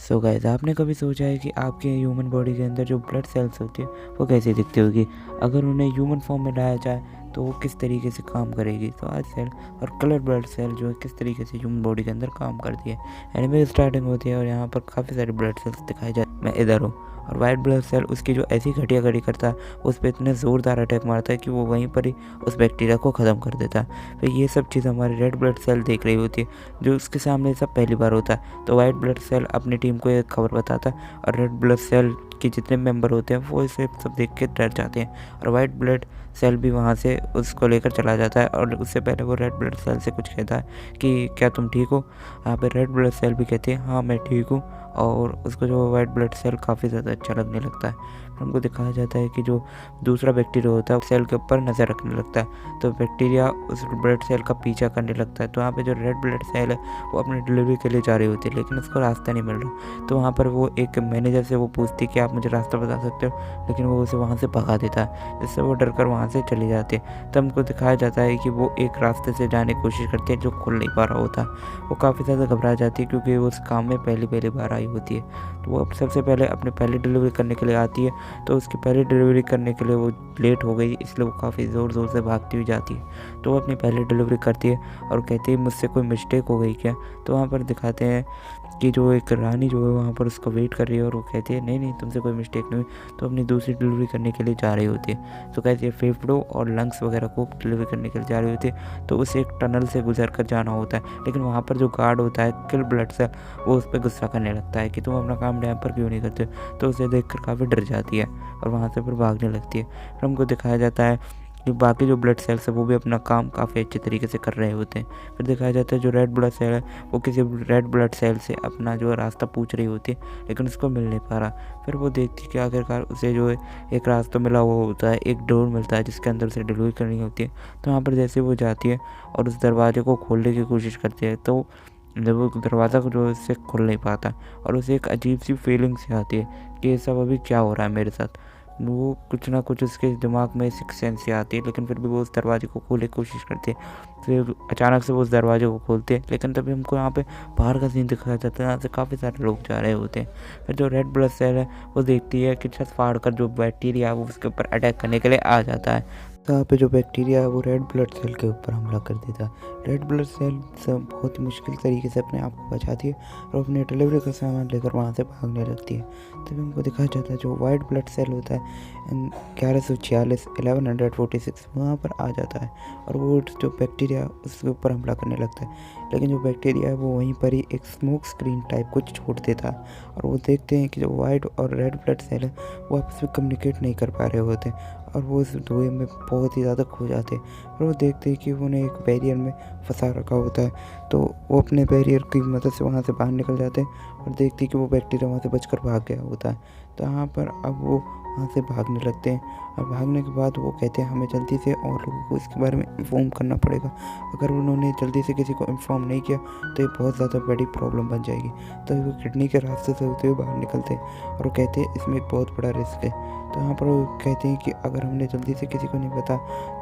So guys, आपने कभी सोचा है कि आपके ह्यूमन बॉडी के अंदर जो ब्लड सेल्स होती है वो कैसी दिखती होगी? अगर उन्हें ह्यूमन फॉर्म में लाया जाए तो वो किस तरीके से काम करेगी? तो आज सेल और कलर ब्लड सेल जो है किस तरीके से ह्यूमन बॉडी के अंदर काम करती है। एनिमे स्टार्टिंग होती है और यहाँ पर काफ़ी सारे ब्लड सेल्स दिखाए जाए। मैं इधर हूँ और वाइट ब्लड सेल उसकी जो ऐसी घटिया घड़ी करता है उस पर इतने ज़ोरदार अटैक मारता है कि वो वहीं पर ही उस बैक्टीरिया को ख़त्म कर देता है। फिर ये सब चीज़ हमारी रेड ब्लड सेल देख रही होती है जो उसके सामने सब पहली बार होता है। तो वाइट ब्लड सेल अपनी टीम को एक खबर बताता है और रेड ब्लड सेल के जितने मेंबर होते हैं वो इसे सब देख के डर जाते हैं और वाइट ब्लड सेल भी वहाँ से उसको लेकर चला जाता है। और उससे पहले वो रेड ब्लड सेल से कुछ कहता है कि क्या तुम ठीक हो? यहाँ पे रेड ब्लड सेल भी कहती है हाँ मैं ठीक हूँ, और उसको जो वाइट ब्लड सेल काफ़ी ज़्यादा अच्छा लगने लगता है। फिर हमको दिखाया जाता है कि जो दूसरा बैक्टीरिया होता है सेल के ऊपर नज़र रखने लगता है, तो बैक्टीरिया उस ब्लड सेल का पीछा करने लगता है। तो यहाँ पे जो रेड ब्लड सेल है वो अपनी डिलीवरी के लिए जा रही होती है लेकिन उसको रास्ता नहीं मिल रहा। तो वहाँ पर वो एक मैनेजर से वो पूछती है कि आप मुझे रास्ता बता सकते हो, लेकिन वो उसे वहाँ से भगा देता है जिससे वो डर कर वहाँ से चली जाती है। तब हमको दिखाया जाता है कि वो एक रास्ते से जाने की कोशिश करती है जो खुल नहीं पा रहा होता। वो काफ़ी ज़्यादा घबरा जाती है क्योंकि वो उस काम में पहली बार आई होती है। तो वो अब सबसे पहले अपनी पहली डिलीवरी करने के लिए आती है, तो उसकी पहली डिलीवरी करने के लिए वो लेट हो गई इसलिए वो काफ़ी ज़ोर से भागती हुई जाती है। तो वो अपनी पहली डिलीवरी करती है और कहती है मुझसे कोई मिस्टेक हो गई क्या? तो वहाँ पर दिखाते हैं कि जो एक रानी जो है वहाँ पर उसको वेट कर रही है और वो कहती है नहीं तुमसे कोई मिस्टेक नहीं हुई। तो अपनी दूसरी डिलीवरी करने के लिए जा रही होती है। तो कहती है फेफड़ों और लंग्स वगैरह को डिलीवरी करने के लिए जा रही होती है। तो उसे एक टनल से गुजर कर जाना होता है, लेकिन वहाँ पर जो गार्ड होता है किल ब्लड सेल वो उस पर गुस्सा करने लगता है कि तुम अपना काम टाइम पर क्यों नहीं करते। तो उसे देख कर काफ़ी डर जाती है और वहाँ से फिर भागने लगती है। फिर हमको दिखाया जाता है कि बाकी जो ब्लड सेल्स है वो भी अपना काम काफ़ी अच्छे तरीके से कर रहे होते हैं। फिर दिखाया जाता है जो रेड ब्लड सेल है वो किसी रेड ब्लड सेल से अपना जो रास्ता पूछ रही होती है लेकिन उसको मिल नहीं पा रहा। फिर वो देखती है कि आखिरकार उसे जो है एक रास्ता मिला हुआ होता है, एक डोर मिलता है जिसके अंदर उसे डिलीवरी करनी होती है। तो वहाँ पर जैसे वो जाती है और उस दरवाजे को खोलने की कोशिश करती है तो जब वो दरवाज़ा को जो है उससे खुल नहीं पाता और उसे एक अजीब सी फीलिंग सी आती है कि ये सब अभी क्या हो रहा है मेरे साथ। वो कुछ ना कुछ उसके दिमाग में सिक्स सेंस से आती है लेकिन फिर भी वो उस दरवाजे को खोलने की कोशिश करती है। फिर अचानक से वो उस दरवाजे को खोलते हैं लेकिन तभी हमको यहाँ पे बाहर का सीन दिखाया जाता है, यहाँ से काफ़ी सारे लोग जा रहे होते हैं। फिर जो रेड ब्लड सेल है वो देखती है कि छत फाड़ कर जो बैक्टीरिया है वो उसके ऊपर अटैक करने के लिए आ जाता है। तो यहाँ पे जो बैक्टीरिया है वो रेड ब्लड सेल के ऊपर हमला कर देता है। रेड ब्लड सेल सब बहुत ही मुश्किल तरीके से अपने आप को बचाती है और अपने डिलीवरी का सामान लेकर वहाँ से भागने लगती है। तभी हमको दिखाया जाता है जो वाइट ब्लड सेल होता है 1146 वहाँ पर आ जाता है और वो जो बैक्टीरिया उसके ऊपर हमला करने लगता है। लेकिन जो बैक्टीरिया है वो वहीं पर ही एक स्मोक स्क्रीन टाइप कुछ छोड़ देता है और वो देखते हैं कि जो वाइट और रेड ब्लड सेल है वो आपस में कम्युनिकेट नहीं कर पा रहे होते और वो इस धुएं में बहुत ही ज़्यादा खो जाते हैं। और वो देखते हैं कि उन्हें एक बैरियर में फंसा रखा होता है, तो वो अपने बैरियर की मदद से वहाँ से बाहर निकल जाते हैं और देखते हैं कि वो बैक्टीरिया वहाँ से बचकर भाग गया होता है। तो यहाँ पर अब वो वहाँ से भागने लगते हैं और भागने के बाद वो कहते हैं हमें जल्दी से और लोगों को इसके बारे में इन्फॉर्म करना पड़ेगा। अगर उन्होंने जल्दी से किसी को इन्फॉर्म नहीं किया तो ये बहुत ज़्यादा बड़ी प्रॉब्लम बन जाएगी। तो वो किडनी के रास्ते से होते हुए बाहर निकलते हैं और वो कहते हैं इसमें एक बहुत बड़ा रिस्क है। तो यहाँ पर वो कहते हैं कि अगर हमने जल्दी से किसी को नहीं बता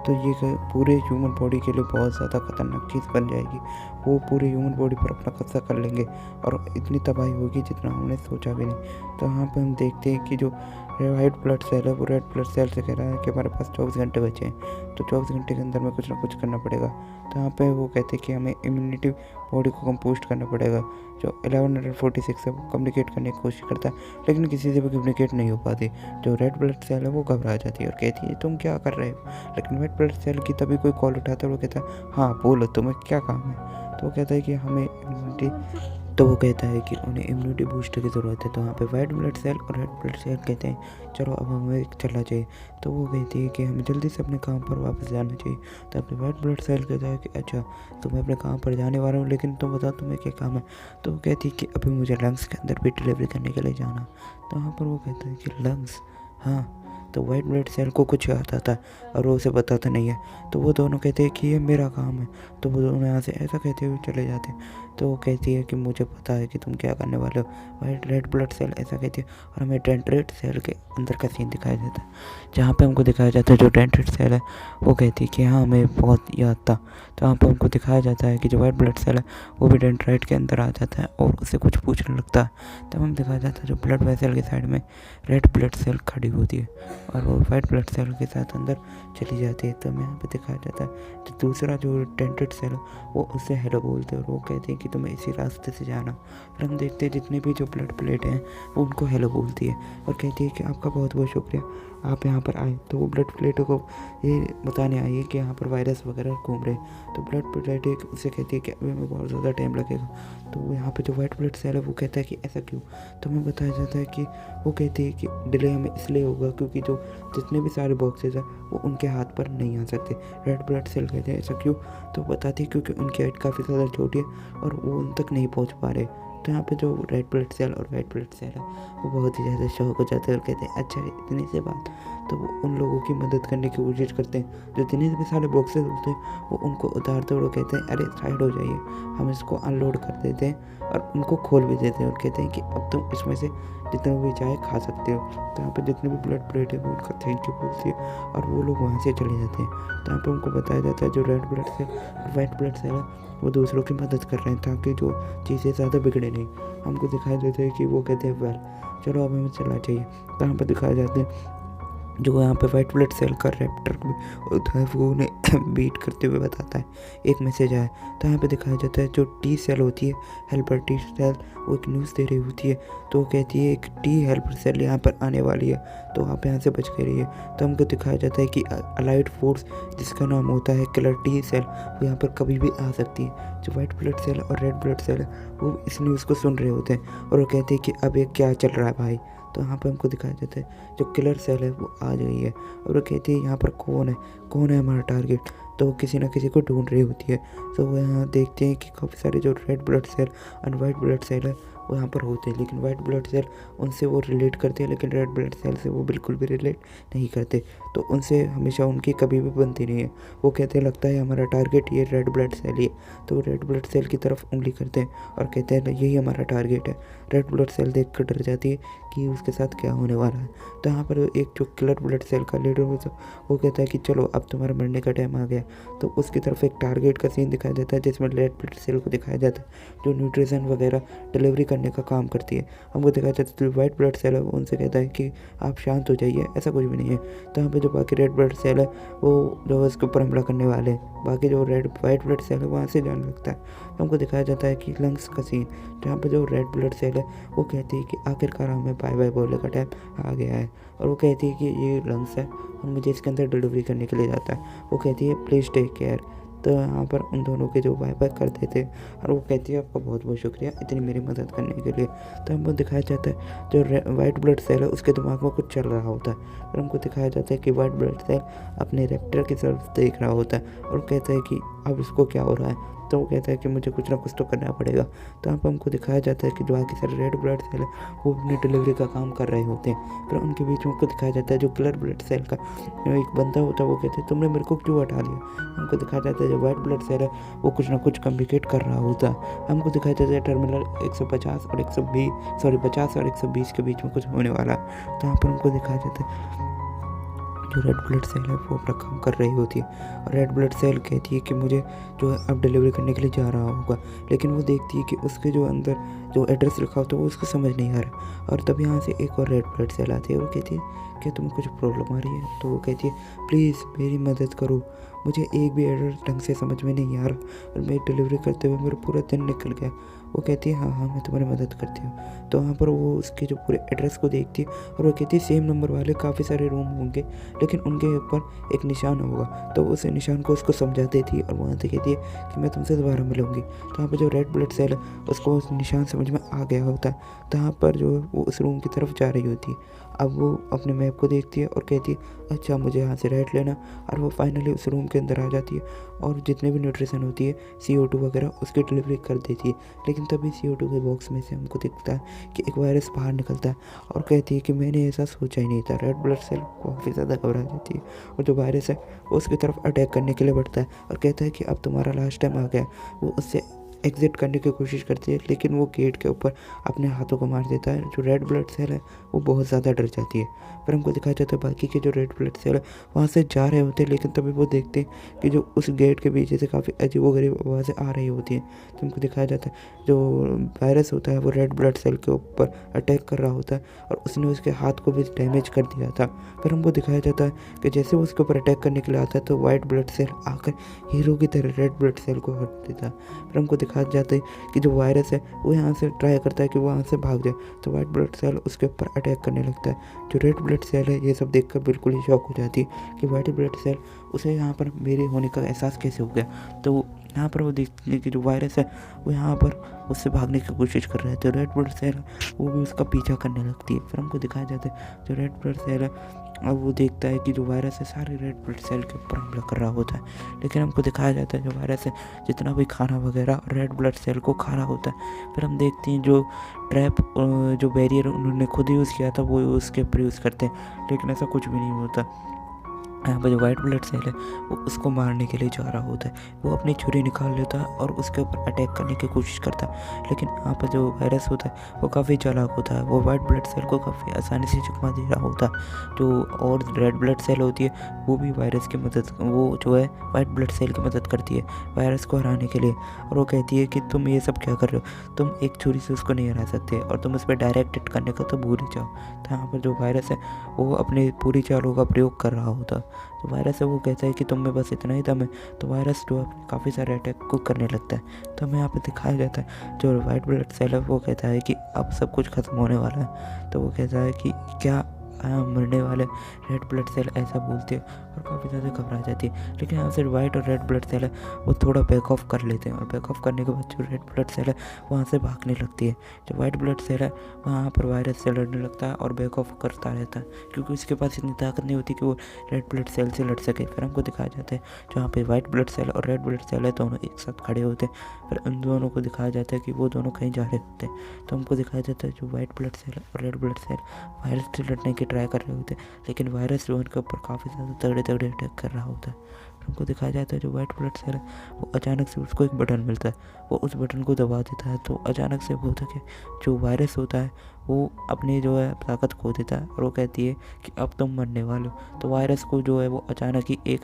तो ये पूरे ह्यूमन बॉडी के लिए बहुत ज़्यादा खतरनाक चीज़ बन जाएगी। वो पूरे ह्यूमन बॉडी पर अपना कब्जा कर लेंगे और इतनी तबाही होगी जितना हमने सोचा भी नहीं। तो यहाँ पर हम देखते हैं कि जो वाइट ब्लड सेल है वो रेड ब्लड सेल से कह रहा है कि हमारे पास 24 घंटे बचे हैं, तो 24 घंटे के अंदर में कुछ ना कुछ करना पड़ेगा। तो यहाँ पे वो कहते हैं कि हमें इम्यूनिटी बॉडी को कंपोस्ट करना पड़ेगा। जो 1146 है वो कम्युनिकेट करने की कोशिश करता है लेकिन किसी से भी कम्युनिकेट नहीं हो पाती। जो रेड ब्लड सेल है वो घबरा जाती है और कहती है तुम क्या कर रहे हो। लेकिन वाइट ब्लड सेल की तभी कोई कॉल उठाता है, वो कहता है हाँ बोलो तुम्हें क्या काम है। तो वो कहता है कि हमें इम्यूनिटी वो कहता है कि उन्हें इम्यूनिटी बूस्टर की ज़रूरत है। तो वहाँ पे वाइट ब्लड सेल और रेड ब्लड सेल कहते हैं चलो अब हमें चलना चाहिए। तो वो कहती है कि हमें जल्दी से अपने काम पर वापस जाना चाहिए। तो अपने वाइट ब्लड सेल कहता है कि अच्छा तो मैं अपने काम पर जाने वाला हूँ लेकिन तुम बताओ तुम्हें क्या काम है। तो वो कहती है कि अभी मुझे लंग्स के अंदर भी डिलीवरी करने के लिए जाना। तो वहाँ पर वो कहता है कि लंग्स, हाँ तो वाइट ब्लड सेल को कुछ याद आता है और वो उसे बताता नहीं है। तो वो दोनों कहते हैं कि ये मेरा काम है। तो वो दोनों यहाँ से ऐसा कहते हुए चले जाते हैं। तो वो कहती है कि मुझे पता है कि तुम क्या करने वाले हो। वाइट रेड ब्लड सेल ऐसा कहती है और हमें डेंड्राइट सेल के अंदर का सीन दिखाया जाता है, जहाँ पे हमको दिखाया जाता है जो डेंड्राइट सेल है वो कहती है कि हाँ हमें बहुत याद था। तो वहाँ पर हमको दिखाया जाता है कि जो वाइट ब्लड सेल है वो भी डेंड्राइट के अंदर आ जाता है और उससे कुछ पूछने लगता है। तब हम दिखाया जाता है जो ब्लड वेसल के साइड में रेड ब्लड सेल खड़ी होती है और वो वाइट ब्लड सेल के साथ अंदर चली जाती है। तो हमें यहाँ पे दिखाया जाता है जो दूसरा जो डेंड्राइट सेल है वो उससे हेलो बोलते हैं और वो कहते हैं कि तुम्हें इसी रास्ते से जाना। फिर हम देखते हैं जितने भी जो ब्लड प्लेट हैं वो उनको हेलो बोलती है और कहती है कि आपका बहुत बहुत शुक्रिया, आप यहाँ पर आए। तो वो ब्लड प्लेटों को ये बताने आई है कि यहाँ पर वायरस वगैरह घूम रहे हैं। तो ब्लड प्लेट उससे कहती है कि अभी हमें बहुत ज़्यादा टाइम लगेगा। तो यहाँ पे जो वाइट ब्लड सेल है वो कहता है कि ऐसा क्यों। तो हमें बताया जाता है कि वो कहती है कि डिले हमें इसलिए होगा क्योंकि जो जितने भी सारे बॉक्सेस हैं वो उनके हाथ पर नहीं आ सकते। रेड ब्लड सेल कहते हैं ऐसा क्यों। तो बताती है क्योंकि उनकी हाइट काफ़ी ज़्यादा छोटी है और वो उन तक नहीं पहुँच पा रहे। तो यहाँ पे जो रेड ब्लड सेल और वाइट ब्लड सेल है वो बहुत ही ज़्यादा शौक हो जाते हैं और कहते हैं अच्छा इतनी सी बात। तो वो उन लोगों की मदद करने की कोशिश करते हैं जो जितने भी सारे बॉक्सेस होते हैं वो उनको उतारते हुए कहते हैं अरे साइड हो जाइए, हम इसको अनलोड कर देते हैं और उनको खोल भी देते हैं और कहते हैं कि अब तुम इसमें से जितना भी चाहे खा सकते हो। तो यहाँ पे जितने भी ब्लड प्लेट है वो उनका थैंक यू बोलती है और वो लोग वहाँ से चले जाते हैं। तो यहाँ पे उनको बताया जाता है जो रेड ब्लड सेल और वाइट ब्लड सेल है वो दूसरों की मदद कर रहे हैं ताकि जो चीज़ें ज़्यादा बिगड़े नहीं। हमको दिखाई देता है कि वो कहते हैं वेल चलो अब हमें चलना चाहिए। तो यहाँ पर दिखाया जाता है जो यहाँ पे वाइट ब्लड सेल का रैप्टर भी होता है वो उन्हें बीट करते हुए बताता है एक मैसेज आया। तो यहाँ पे दिखाया जाता है जो टी सेल होती है हेल्पर टी सेल वो एक न्यूज़ दे रही होती है। तो वो कहती है एक टी हेल्पर सेल यहाँ पर आने वाली है तो आप यहाँ से बच के रहिए। तो हमको दिखाया जाता है कि अलाइड फोर्स जिसका नाम होता है किलर टी सेल वो यहाँ पर कभी भी आ सकती है। जो वाइट ब्लड सेल और रेड ब्लड सेल है वो इस न्यूज़ को सुन रहे होते हैं और वो कहते हैं कि अब ये क्या चल रहा है भाई। तो यहाँ पर हमको दिखाया जाता है जो किलर सेल है वो आ गई है और वो कहती है यहाँ पर कौन है हमारा टारगेट। तो वो किसी ना किसी को ढूंढ रही होती है। तो वो यहाँ देखते हैं कि काफ़ी सारे जो रेड ब्लड सेल और वाइट ब्लड सेल है वो यहाँ पर होते हैं, लेकिन वाइट ब्लड सेल उनसे वो रिलेट करते हैं लेकिन रेड ब्लड सेल से वो बिल्कुल भी रिलेट नहीं करते। तो उनसे हमेशा उनकी कभी भी बनती नहीं है। वो कहते हैं लगता है हमारा टारगेट ये रेड ब्लड सेल ही है। तो वो रेड ब्लड सेल की तरफ उंगली करते हैं और कहते हैं यही हमारा टारगेट है। रेड ब्लड सेल देख कर डर जाती है कि उसके साथ क्या होने वाला है। तो यहाँ पर एक जो किलर ब्लड सेल का लीडर होता है वो कहता है कि चलो अब तुम्हारा मरने का टाइम आ गया। तो उसकी तरफ एक टारगेट का सीन दिखाया जाता है जिसमें रेड ब्लड सेल को दिखाया जाता है जो न्यूट्रिशन वगैरह डिलीवरी करने का काम करती है। हमको दिखाया जाता है जो वाइट ब्लड सेल है वो उनसे कहता है कि आप शांत हो जाइए, ऐसा कुछ भी नहीं है। तो यहाँ पे जो बाकी रेड ब्लड सेल है वो जो है उसके ऊपर हमला करने वाले हैं। बाकी जो वाइट ब्लड सेल है वहाँ से जाने लगता है। हमको दिखाया जाता है कि लंग्स का सीन जहाँ पे जो रेड ब्लड सेल है वो कहती है कि आखिरकार हमें बाय बाय बोलने का टाइम आ गया है। और वो कहती है कि ये लंग्स है और मुझे इसके अंदर डिलीवरी करने के लिए जाता है। वो कहती है प्लीज़ टेक केयर। तो यहाँ पर उन दोनों के जो बाय बाय करते थे और वो कहती है आपका बहुत बहुत शुक्रिया इतनी मेरी मदद करने के लिए। तो हमको दिखाया जाता है जो वाइट ब्लड सेल है उसके दिमाग में कुछ चल रहा होता है और हमको दिखाया जाता है कि वाइट ब्लड सेल अपने रैप्टर की तरफ देख रहा होता है और कहता है कि अब इसको क्या हो रहा है। तो वो कहता है कि मुझे कुछ ना कुछ तो करना पड़ेगा। तो यहाँ पर हमको दिखाया जाता है कि जो बाकी सारे रेड ब्लड सेल है वो अपनी डिलीवरी का काम कर रहे होते हैं। फिर उनके बीच में हमको दिखाया जाता है जो किलर ब्लड सेल का एक बंदा होता है वो कहते हैं तुमने मेरे को क्यों हटा लिया। हमको दिखाया जाता है जो वाइट ब्लड सेल है वो कुछ ना कुछ कम्युनिकेट कर रहा होता है। हमको दिखाया जाता है टर्मिनल 150 और 120 के बीच में कुछ होने वाला है। तो यहाँ पर हमको दिखाया जाता है जो रेड ब्लड सेल है वो अपना काम कर रही होती है और रेड ब्लड सेल कहती है कि मुझे जो है अब डिलीवरी करने के लिए जा रहा होगा। लेकिन वो देखती है कि उसके जो अंदर जो एड्रेस लिखा होता है वो उसको समझ नहीं आ रहा। और तब यहाँ से एक और रेड ब्लड सेल आती है और कहती है कि तुम्हें कुछ प्रॉब्लम आ रही है। तो वो कहती है प्लीज़ मेरी मदद करो, मुझे एक भी एड्रेस ढंग से समझ में नहीं आ रहा और मैं डिलीवरी करते हुए मेरा पूरा दिन निकल गया। वो कहती है हाँ मैं तुम्हारी मदद करती हूँ। तो वहाँ पर वो उसके जो पूरे एड्रेस को देखती है और वो कहती है सेम नंबर वाले काफ़ी सारे रूम होंगे लेकिन उनके ऊपर एक निशान होगा। तो उस निशान को उसको समझा देती है और वहाँ से कहती है कि मैं तुमसे दोबारा मिलूंगी। तो वहाँ पर जो रेड ब्लड सेल है उसको उस निशान समझ में आ गया होता है। तो यहाँ पर जो वो उस रूम की तरफ जा रही होती है। अब वो अपने मैप को देखती है और कहती है अच्छा मुझे यहाँ से राइट लेना और वो फाइनली उस रूम के अंदर आ जाती है और जितने भी न्यूट्रिशन होती है CO2 वगैरह उसकी डिलीवरी कर देती है। लेकिन तभी CO2 के बॉक्स में से हमको दिखता है कि एक वायरस बाहर निकलता है और कहती है कि मैंने ऐसा सोचा ही नहीं था। रेड ब्लड सेल काफ़ी ज़्यादा घबरा जाती है और जो वायरस है वो उसकी तरफ अटैक करने के लिए बढ़ता है और कहता है कि अब तुम्हारा लास्ट टाइम आ गया। वो उससे एग्ज़िट करने की कोशिश करती है, लेकिन वो गेट के ऊपर अपने हाथों को मार देता है। जो रेड ब्लड सेल है वो बहुत ज़्यादा डर जाती है। फिर हमको दिखाया जाता है बाकी के जो रेड ब्लड सेल है वहाँ से जा रहे होते हैं, लेकिन तभी वो देखते हैं कि जो उस गेट के पीछे से काफ़ी अजीबोगरीब आवाज़ें आ रही होती हैं। तो हमको दिखाया जाता है जो वायरस होता है वो रेड ब्लड सेल के ऊपर अटैक कर रहा होता है और उसने उसके हाथ को भी डैमेज कर दिया था। फिर हमको दिखाया जाता है कि जैसे वो उसके ऊपर अटैक करने के लिए आता है तो वाइट ब्लड सेल आकर हीरो की तरह रेड ब्लड सेल को हट देता है। फिर हमको दिखाया जाता है कि जो वायरस है वो यहाँ से ट्राई करता है कि वो यहाँ से भाग जाए, तो वाइट ब्लड सेल उसके ऊपर अटैक करने लगता है। जो रेड ब्लड सेल है ये सब देखकर बिल्कुल ही शॉक हो जाती है कि वाइट ब्लड सेल उसे यहाँ पर मेरे होने का एहसास कैसे हो गया। तो यहाँ पर वो देखती है कि जो वायरस है वो यहाँ पर उससे भागने की कोशिश कर रहा है, तो रेड ब्लड सेल वो भी उसका पीछा करने लगती है। फिर हमको दिखाया जाता है जो रेड ब्लड सेल है अब वो देखता है कि जो वायरस है सारे रेड ब्लड सेल के ऊपर हमला कर रहा होता है। लेकिन हमको दिखाया जाता है जो वायरस है जितना भी खाना वगैरह रेड ब्लड सेल को खा रहा होता है। फिर हम देखते हैं जो ट्रैप जो बैरियर उन्होंने खुद यूज़ किया था वो उसके ऊपर यूज़ करते हैं, लेकिन ऐसा कुछ भी नहीं होता। यहाँ पर जो वाइट ब्लड सेल है वो उसको मारने के लिए जा रहा होता है। वो अपनी छुरी निकाल लेता है और उसके ऊपर अटैक करने की कोशिश करता है, लेकिन यहाँ पर जो वायरस होता है वो काफ़ी चालाक होता है। वो वाइट ब्लड सेल को काफ़ी आसानी से चकमा दे रहा होता है। जो और रेड ब्लड सेल होती है वो भी वायरस की मदद वो जो है वाइट ब्लड सेल की मदद करती है वायरस को हराने के लिए, और वो कहती है कि तुम ये सब क्या कर रहे हो, तुम एक छुरी से उसको नहीं हरा सकते और तुम उस पर डायरेक्ट हिट करने का तो भूल ही जाओ। तो यहाँ पर जो वायरस है वो अपने पूरी चालों का प्रयोग कर रहा होता है। तो वायरस है वो कहता है कि तुम में बस इतना ही दम है, तो वायरस जो है काफ़ी सारे अटैक को करने लगता है। तो हमें यहाँ पे दिखाया जाता है जो वाइट ब्लड सेल है वो कहता है कि अब सब कुछ ख़त्म होने वाला है। तो वो कहता है कि क्या मरने वाले, रेड ब्लड सेल ऐसा बोलते हैं और काफ़ी ज़्यादा घबरा जाती है। लेकिन यहाँ से वाइट और रेड ब्लड सेल है वो थोड़ा बैक ऑफ कर लेते हैं और बैक ऑफ करने के बाद जो रेड ब्लड सेल है वहाँ से भागने लगती है। जो वाइट ब्लड सेल है वहाँ पर वायरस से लड़ने लगता है और बैक ऑफ करता रहता है, क्योंकि उसके पास इतनी ताकत नहीं होती कि वो रेड ब्लड सेल से लड़ सके। फिर हमको दिखाया जाता है जहाँ पे वाइट ब्लड सेल और रेड ब्लड सेल है दोनों एक साथ खड़े होते हैं। फिर उन दोनों को दिखाया जाता है कि वो दोनों कहीं जा रहे होते हैं। तो हमको दिखाया जाता है जो वाइट ब्लड सेल और रेड ब्लड सेल वायरस से लड़ने की ट्राई कर रहे होते हैं, लेकिन वायरस जो उनके ऊपर काफ़ी ज़्यादा तगड़े तगड़े अटैक कर रहा होता है। हमको दिखाया जाता है जो वाइट ब्लड सेल है वो अचानक से उसको एक बटन मिलता है, वो उस बटन को दबा देता है। तो अचानक से वो होता है कि जो वायरस होता है वो अपनी जो है ताकत खो देता है और वो कहती है कि अब तुम मरने वाले हो। तो वायरस को जो है वो अचानक ही एक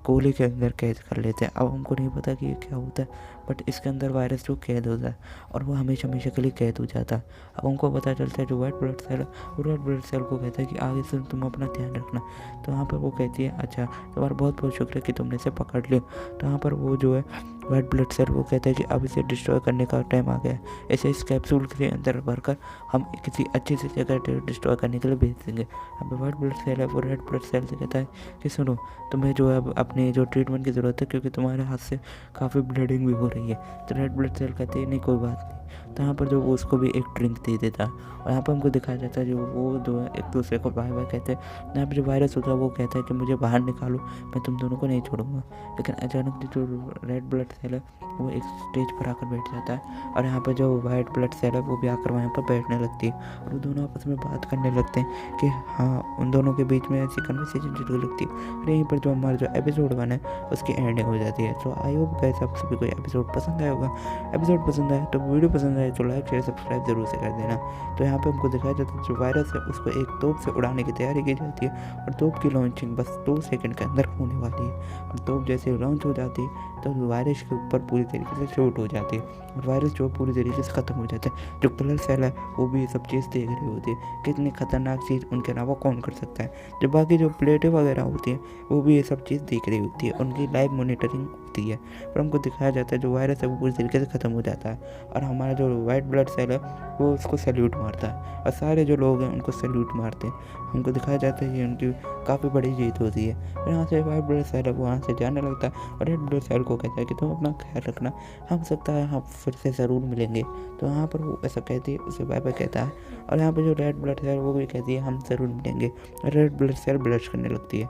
गोले के अंदर कैद कर लेते हैं। अब हमको नहीं पता कि ये क्या होता है, बट इसके अंदर वायरस जो कैद होता है और वो हमेशा हमेशा के लिए कैद हो जाता है। अब हमको पता चलता है जो वाइट ब्लड सेल है वो रेड ब्लड सेल को कहता है कि आगे से तुम अपना ध्यान रखना। तो यहाँ पर वो कहती है अच्छा तुम्हारा बहुत बहुत शुक्रिया कि तुमने इसे पकड़ लिया। तो यहाँ पर वो जो है वाइट ब्लड सेल वो कहता है कि अब इसे डिस्ट्रॉय करने का टाइम आ गया है, इसे इस कैप्सूल के अंदर भरकर हम किसी अच्छी सी जगह डिस्ट्रॉय करने के लिए भेज देंगे। अब वाइट ब्लड सेल है वो रेड ब्लड सेल से कहता है कि सुनो तुम्हें जो है अपने जो ट्रीटमेंट की ज़रूरत है, क्योंकि तुम्हारे हाथ से काफ़ी ब्लीडिंग भी हो रही है। तो रेड ब्लड सेल कहते हैं नहीं कोई बात नहीं। तो यहाँ पर जो वो उसको भी एक ड्रिंक दे देता है और यहाँ पर हमको दिखाया जाता है जो वो जो है एक दूसरे को बाय बाय कहते हैं। यहाँ पर जो वायरस होता है वो कहता है कि मुझे बाहर निकालो, मैं तुम दोनों को नहीं छोड़ूंगा। लेकिन अचानक जो रेड ब्लड सेल है वो एक स्टेज पर आकर बैठ जाता है और यहाँ पर जो वाइट ब्लड सेल है वो भी आकर वहाँ पर बैठने लगती है और वो दोनों आपस में बात करने लगते हैं कि हाँ उन दोनों के बीच में ऐसी कन्वर्सेशन शुरू लगती है। और यहीं पर जो हमारा जो एपिसोड 1 है उसकी एंडिंग हो जाती है। तो आई होप गाइस आप सभी को एपिसोड पसंद आया होगा। एपिसोड पसंद आया तो वीडियो पसंद आए तो लाइक शेयर सब्सक्राइब जरूर से कर देना। तो यहाँ पे हमको दिखाया जाता है जो वायरस है उसको एक तोप से उड़ाने की तैयारी की जाती है और तोप की लॉन्चिंग बस 2 सेकंड के अंदर होने वाली है और तोप जैसे लॉन्च हो जाती है तो वायरस के ऊपर पूरी तरीके से शूट हो जाती है और वायरस जो पूरी तरीके से ख़त्म हो जाता है। जो कलर सेल है वो भी ये सब चीज़ देख रही होती है कितनी खतरनाक चीज़ उनके अलावा कौन कर सकता है। जो बाकी जो प्लेटें वगैरह होती हैं वो भी ये सब चीज़ देख रही होती है, उनकी लाइव मॉनिटरिंग होती है। पर हमको दिखाया जाता है जो वायरस है वो पूरी तरीके से ख़त्म हो जाता है और हमारा जो वाइट ब्लड सेल है वो उसको सैल्यूट मारता है और सारे जो लोग हैं उनको सैल्यूट मारते हैं। हमको दिखाया जाता है कि उनकी काफ़ी बड़ी जीत होती है। फिर यहाँ से वाइट ब्लड सेल है वो वहाँ से जाने लगता है और रेड ब्लड सेल को कहता है कि तुम अपना ख्याल रखना, हम सकता है हम फिर से ज़रूर मिलेंगे। तो यहाँ पर वो ऐसा कहती है, उसे बाय बाय कहता है और यहाँ पर जो रेड ब्लड सेल वो भी कहती है हम ज़रूर मिलेंगे और रेड ब्लड सेल ब्लश करने लगती है।